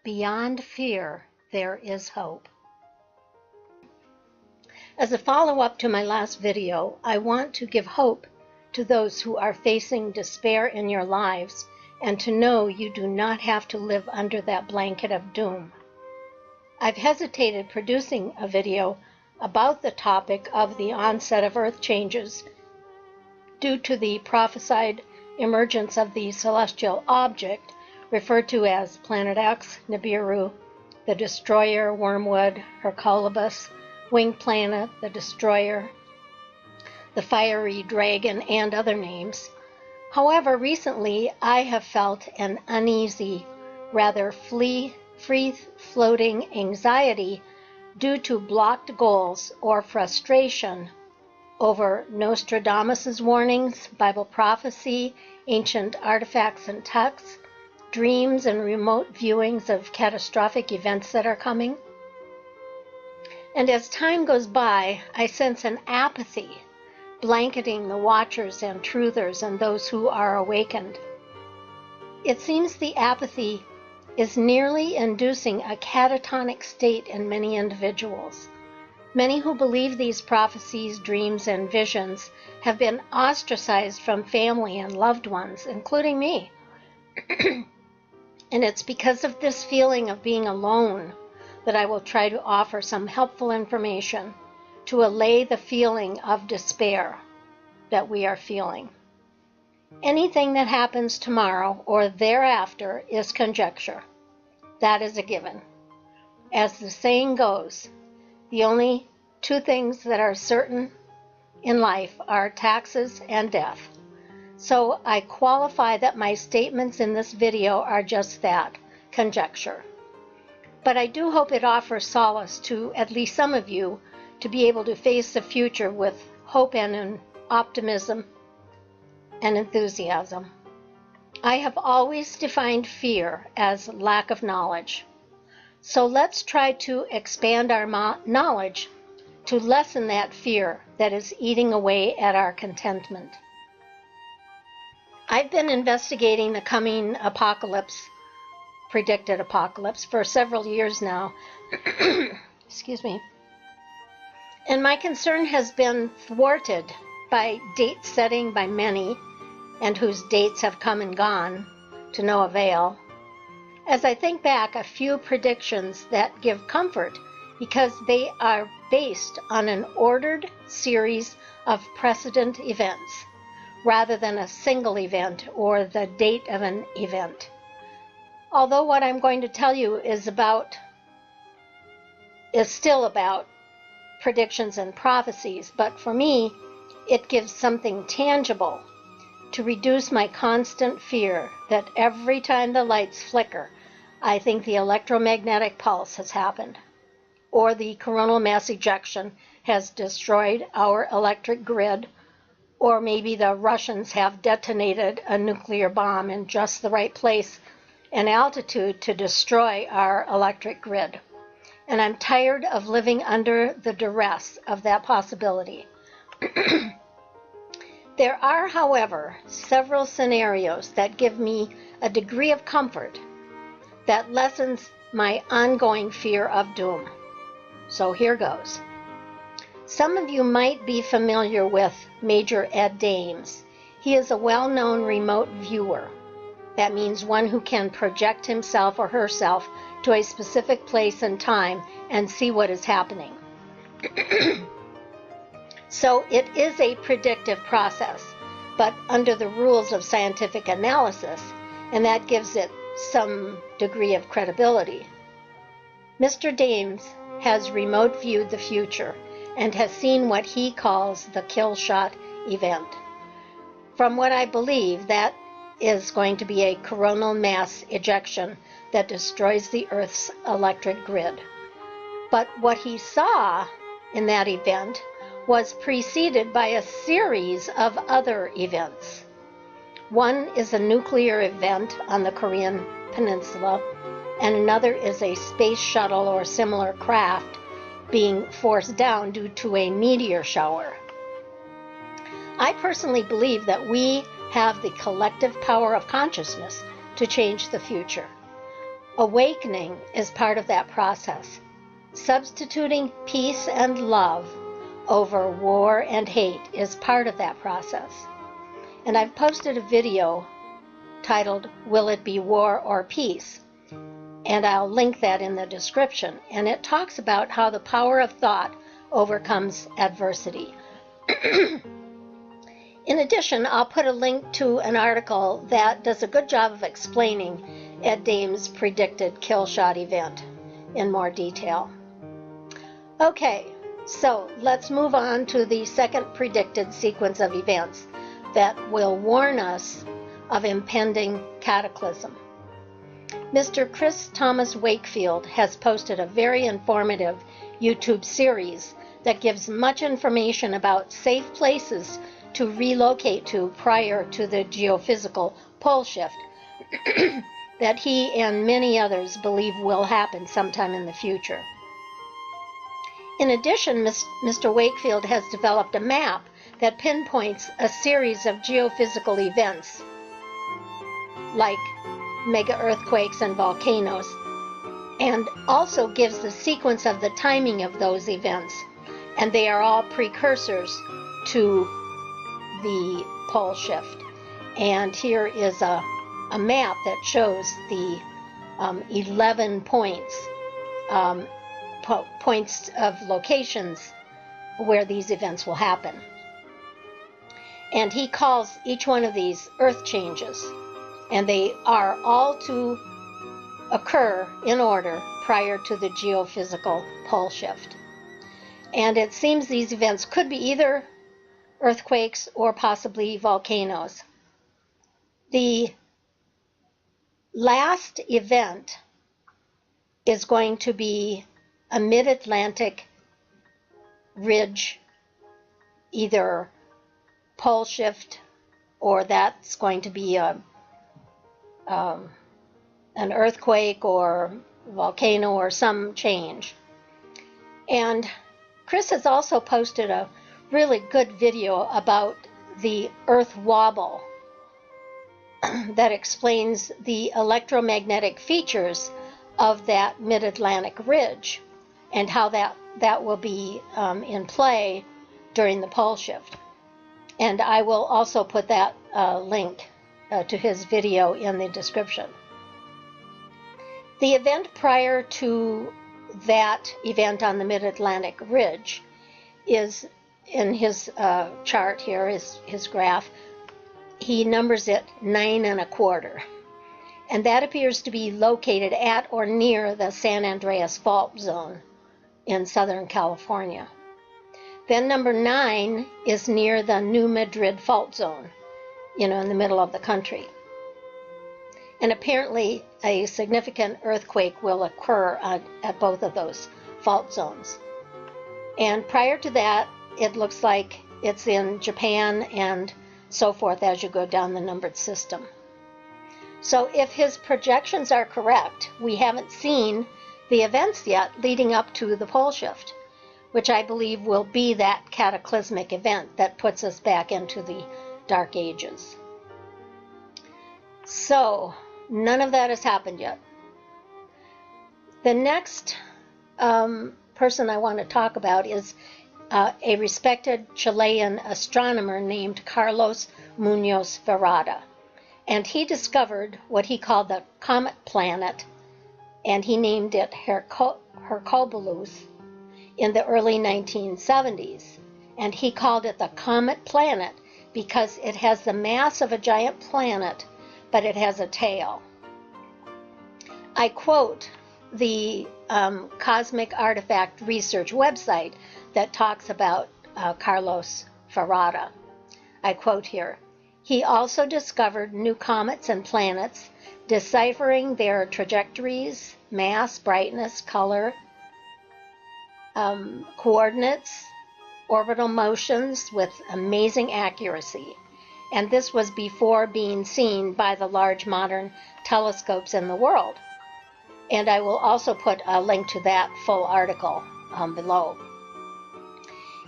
Beyond fear, there is hope. As a follow-up to my last video, I want to give hope to those who are facing despair in your lives and to know you do not have to live under that blanket of doom. I've hesitated producing a video about the topic of the onset of Earth changes due to the prophesied emergence of the celestial object referred to as Planet X, Nibiru, the Destroyer, Wormwood, Hercolubus, Winged Planet, the Destroyer, the Fiery Dragon, and other names. However, recently I have felt an uneasy, rather free-floating anxiety due to blocked goals or frustration over Nostradamus' warnings, Bible prophecy, ancient artifacts and texts, dreams and remote viewings of catastrophic events that are coming. And as time goes by, I sense an apathy blanketing the watchers and truthers and those who are awakened. It seems the apathy is nearly inducing a catatonic state in many individuals. Many who believe these prophecies, dreams, and visions have been ostracized from family and loved ones, including me. And it's because of this feeling of being alone that I will try to offer some helpful information to allay the feeling of despair that we are feeling. Anything that happens tomorrow or thereafter is conjecture. That is a given. As the saying goes, the only two things that are certain in life are taxes and death. So I qualify that my statements in this video are just that, conjecture. But I do hope it offers solace to at least some of you to be able to face the future with hope and optimism and enthusiasm. I have always defined fear as lack of knowledge. So let's try to expand our knowledge to lessen that fear that is eating away at our contentment. I've been investigating the coming apocalypse, predicted apocalypse, for several years now. Excuse me. And my concern has been thwarted by date setting by many, and whose dates have come and gone to no avail. As I think back, a few predictions that give comfort because they are based on an ordered series of precedent events, rather than a single event or the date of an event. Although what I'm going to tell you is still about predictions and prophecies, but for me, it gives something tangible to reduce my constant fear that every time the lights flicker, I think the electromagnetic pulse has happened, or the coronal mass ejection has destroyed our electric grid, or maybe the Russians have detonated a nuclear bomb in just the right place and altitude to destroy our electric grid. And I'm tired of living under the duress of that possibility. There are, however, several scenarios that give me a degree of comfort that lessens my ongoing fear of doom. So here goes. Some of you might be familiar with Major Ed Dames. He is a well-known remote viewer. That means one who can project himself or herself to a specific place and time and see what is happening. So it is a predictive process, but under the rules of scientific analysis, and that gives it some degree of credibility. Mr. Dames has remote viewed the future and has seen what he calls the kill shot event. From what I believe, that is going to be a coronal mass ejection that destroys the Earth's electric grid. But what he saw in that event was preceded by a series of other events. One is a nuclear event on the Korean Peninsula, and another is a space shuttle or similar craft being forced down due to a meteor shower. I personally believe that we have the collective power of consciousness to change the future. Awakening is part of that process. Substituting peace and love over war and hate is part of that process. And I've posted a video titled, "Will It Be War or Peace?" And I'll link that in the description. And it talks about how the power of thought overcomes adversity. In addition, I'll put a link to an article that does a good job of explaining Ed Dame's predicted kill shot event in more detail. Okay, so let's move on to the second predicted sequence of events that will warn us of impending cataclysm. Mr. Chris Thomas Wakefield has posted a very informative YouTube series that gives much information about safe places to relocate to prior to the geophysical pole shift that he and many others believe will happen sometime in the future. In addition, Mr. Wakefield has developed a map that pinpoints a series of geophysical events like mega earthquakes and volcanoes, and also gives the sequence of the timing of those events, and they are all precursors to the pole shift. And here is a map that shows the 11 points of locations where these events will happen. And he calls each one of these earth changes, and they are all to occur in order prior to the geophysical pole shift. And it seems these events could be either earthquakes or possibly volcanoes. The last event is going to be a mid-Atlantic ridge, either pole shift, or that's going to be an earthquake or volcano or some change. And Chris has also posted a really good video about the Earth wobble that explains the electromagnetic features of that mid-Atlantic ridge and how that will be in play during the pole shift. And I will also put that link to his video in the description. The event prior to that event on the mid-Atlantic ridge is in his chart here, his graph. He numbers it 9 1/4. And that appears to be located at or near the San Andreas Fault Zone in Southern California. Then number 9 is near the New Madrid Fault Zone, in the middle of the country. And apparently a significant earthquake will occur at both of those fault zones. And prior to that, it looks like it's in Japan and so forth as you go down the numbered system. So if his projections are correct, we haven't seen the events yet leading up to the pole shift, which I believe will be that cataclysmic event that puts us back into the Dark Ages. So none of that has happened yet. The next person I want to talk about is a respected Chilean astronomer named Carlos Muñoz Ferrada. And he discovered what he called the comet planet, and he named it Hercobulus in the early 1970s. And he called it the comet planet because it has the mass of a giant planet, but it has a tail. I quote the Cosmic Artifact Research website that talks about Carlos Ferrada. I quote here, "He also discovered new comets and planets, deciphering their trajectories, mass, brightness, color, coordinates, orbital motions with amazing accuracy. And this was before being seen by the large modern telescopes in the world." And I will also put a link to that full article below.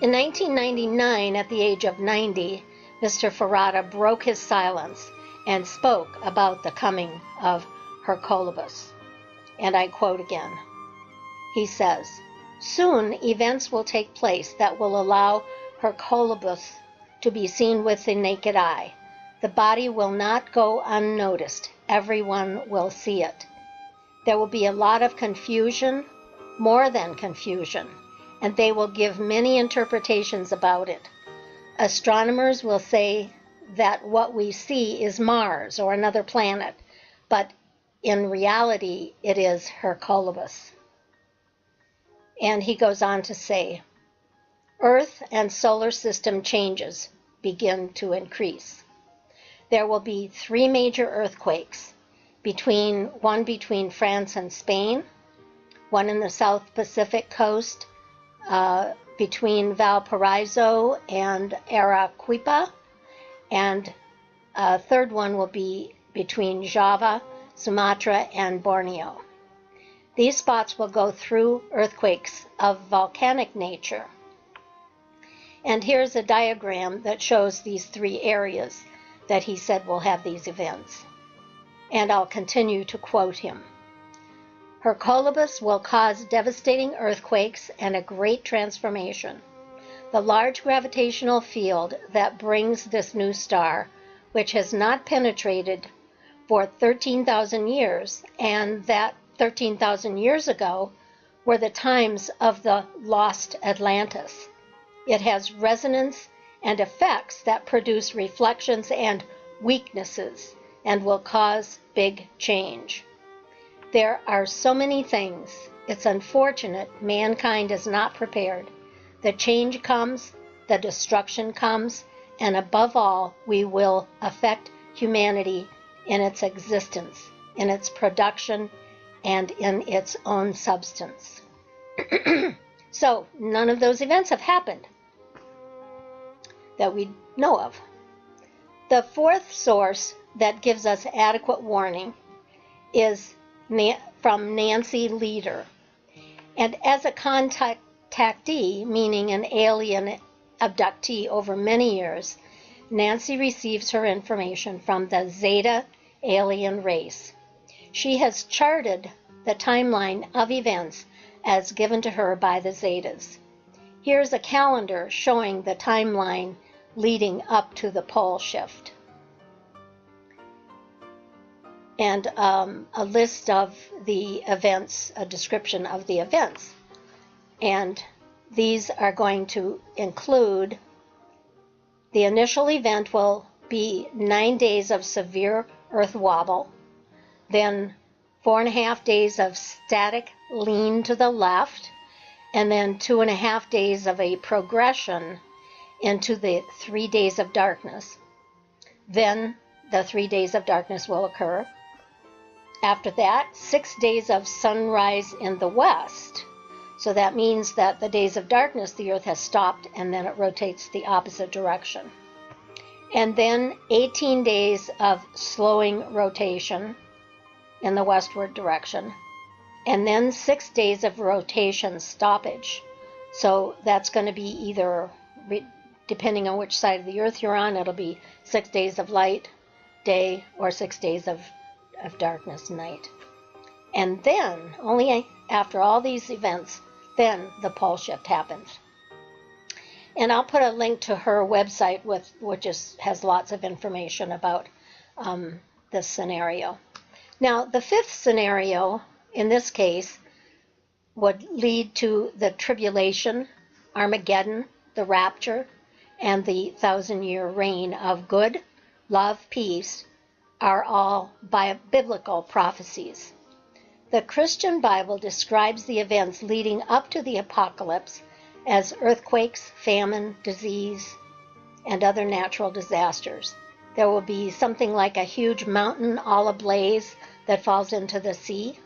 In 1999, at the age of 90, Mr. Ferrada broke his silence and spoke about the coming of Hercobulus. And I quote again. He says, "Soon events will take place that will allow Hercolubus to be seen with the naked eye. The body will not go unnoticed. Everyone will see it. There will be a lot of confusion, more than confusion, and they will give many interpretations about it. Astronomers will say that what we see is Mars or another planet, but in reality it is Hercolubus." And he goes on to say, "Earth and solar system changes begin to increase. There will be 3 major earthquakes, one between France and Spain, one in the South Pacific coast between Valparaiso and Arequipa, and a third one will be between Java, Sumatra, and Borneo. These spots will go through earthquakes of volcanic nature." And here's a diagram that shows these 3 areas that he said will have these events. And I'll continue to quote him. "Hercolubus will cause devastating earthquakes and a great transformation. The large gravitational field that brings this new star, which has not penetrated for 13,000 years, and that 13,000 years ago were the times of the lost Atlantis. It has resonance and effects that produce reflections and weaknesses and will cause big change. There are so many things. It's unfortunate mankind is not prepared. The change comes, the destruction comes, and above all, we will affect humanity in its existence, in its production, and in its own substance." So none of those events have happened that we know of. The 4th source that gives us adequate warning is from Nancy Leader. And as a contactee, meaning an alien abductee over many years, Nancy receives her information from the Zeta alien race. She has charted the timeline of events as given to her by the Zetas. Here's a calendar showing the timeline leading up to the pole shift. And a list of the events, a description of the events. And these are going to include, the initial event will be 9 days of severe earth wobble, then 4.5 days of static lean to the left, and then 2.5 days of a progression into the 3 days of darkness. Then the 3 days of darkness will occur. After that, 6 days of sunrise in the west. So that means that the days of darkness, the earth has stopped, and then it rotates the opposite direction. And then 18 days of slowing rotation in the westward direction, and then 6 days of rotation stoppage. So that's going to be either, depending on which side of the earth you're on, it'll be 6 days of light, day, or 6 days of darkness, night. And then, only after all these events, then the pole shift happens. And I'll put a link to her website, which has lots of information about this scenario. Now, the 5th scenario, in this case, would lead to the tribulation, Armageddon, the rapture, and the 1,000-year reign of good, love, peace, are all biblical prophecies. The Christian Bible describes the events leading up to the apocalypse as earthquakes, famine, disease, and other natural disasters. There will be something like a huge mountain all ablaze that falls into the sea.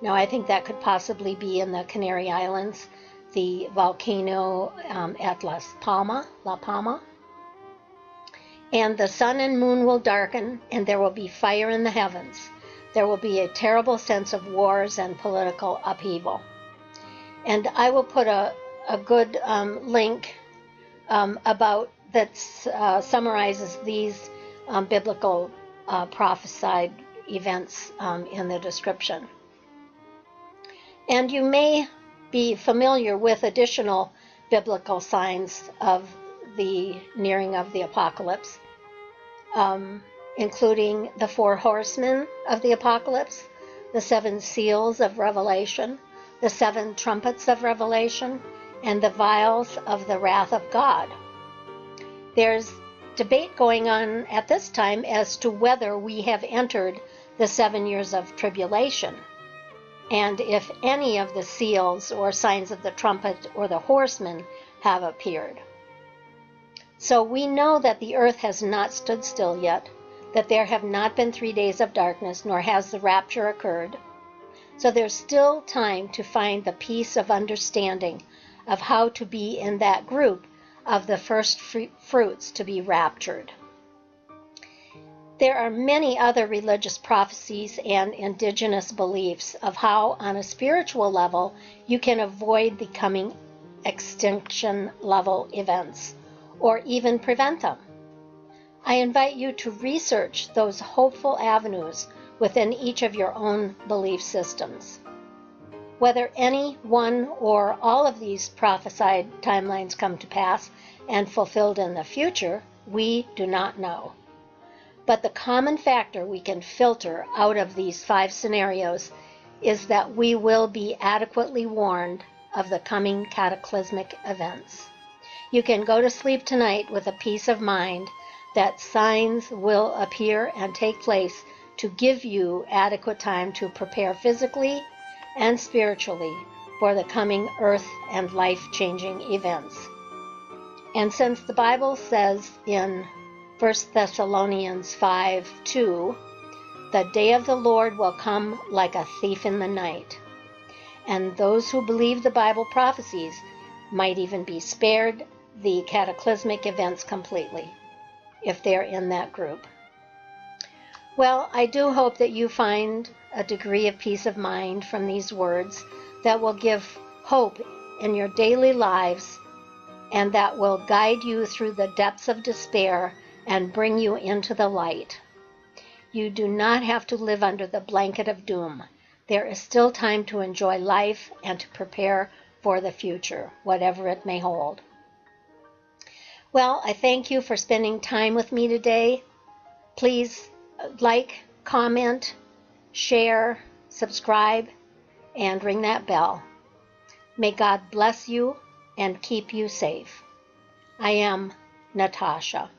Now, I think that could possibly be in the Canary Islands, the volcano at La Palma. And the sun and moon will darken, and there will be fire in the heavens. There will be a terrible sense of wars and political upheaval. And I will put a good link about that summarizes these biblical prophesied events in the description. And you may be familiar with additional biblical signs of the nearing of the apocalypse, including the 4 horsemen of the apocalypse, the 7 seals of Revelation, the 7 trumpets of Revelation, and the vials of the wrath of God. There's debate going on at this time as to whether we have entered the 7 years of tribulation, and if any of the seals or signs of the trumpet or the horsemen have appeared. So we know that the earth has not stood still yet, that there have not been 3 days of darkness, nor has the rapture occurred. So there's still time to find the peace of understanding of how to be in that group of the first fruits to be raptured. There are many other religious prophecies and indigenous beliefs of how, on a spiritual level, you can avoid the coming extinction level events, or even prevent them. I invite you to research those hopeful avenues within each of your own belief systems. Whether any one or all of these prophesied timelines come to pass and fulfilled in the future, we do not know. But the common factor we can filter out of these 5 scenarios is that we will be adequately warned of the coming cataclysmic events. You can go to sleep tonight with a peace of mind that signs will appear and take place to give you adequate time to prepare physically and spiritually for the coming earth and life-changing events. And since the Bible says in 1 Thessalonians 5:2, the day of the Lord will come like a thief in the night, and those who believe the Bible prophecies might even be spared the cataclysmic events completely, if they're in that group. Well, I do hope that you find a degree of peace of mind from these words that will give hope in your daily lives and that will guide you through the depths of despair and bring you into the light. You do not have to live under the blanket of doom. There is still time to enjoy life and to prepare for the future, whatever it may hold. Well, I thank you for spending time with me today. Please like, comment, share, subscribe, and ring that bell. May God bless you and keep you safe. I am Natasha.